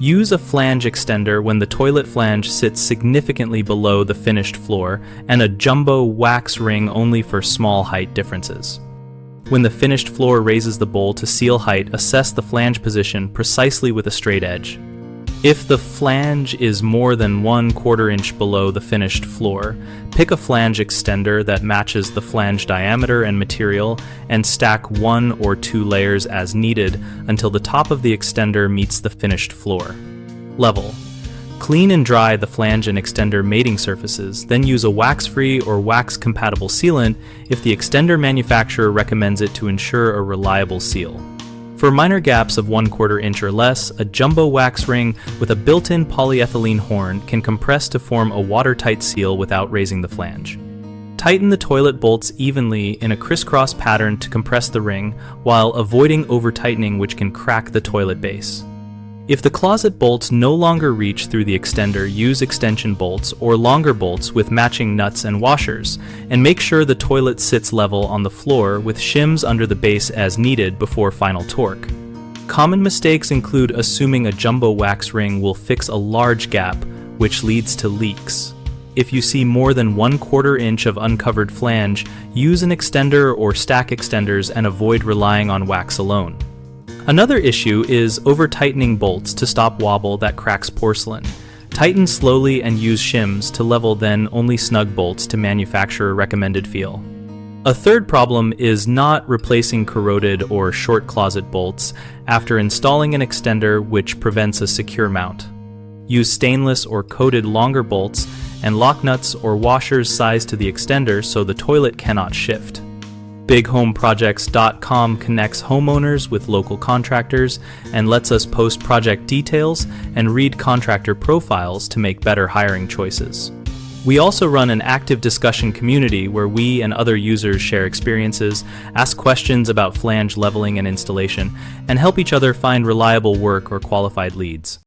Use a flange extender when the toilet flange sits significantly below the finished floor, and a jumbo wax ring only for small height differences. When the finished floor raises the bowl to seal height, assess the flange position precisely with a straight edge. If the flange is more than 1/4 inch below the finished floor, pick a flange extender that matches the flange diameter and material and stack 1 or 2 layers as needed until the top of the extender meets the finished floor. Level. Clean and dry the flange and extender mating surfaces, then use a wax-free or wax-compatible sealant if the extender manufacturer recommends it to ensure a reliable seal. For minor gaps of 1/4 inch or less, a jumbo wax ring with a built-in polyethylene horn can compress to form a watertight seal without raising the flange. Tighten the toilet bolts evenly in a crisscross pattern to compress the ring, while avoiding over-tightening, which can crack the toilet base. If the closet bolts no longer reach through the extender, use extension bolts or longer bolts with matching nuts and washers, and make sure the toilet sits level on the floor with shims under the base as needed before final torque. Common mistakes include assuming a jumbo wax ring will fix a large gap, which leads to leaks. If you see more than 1/4 inch of uncovered flange, use an extender or stack extenders and avoid relying on wax alone. Another issue is over-tightening bolts to stop wobble that cracks porcelain. Tighten slowly and use shims to level, then only snug bolts to manufacturer recommended feel. A third problem is not replacing corroded or short closet bolts after installing an extender, which prevents a secure mount. Use stainless or coated longer bolts and lock nuts or washers sized to the extender so the toilet cannot shift. BigHomeProjects.com connects homeowners with local contractors and lets us post project details and read contractor profiles to make better hiring choices. We also run an active discussion community where we and other users share experiences, ask questions about flange leveling and installation, and help each other find reliable work or qualified leads.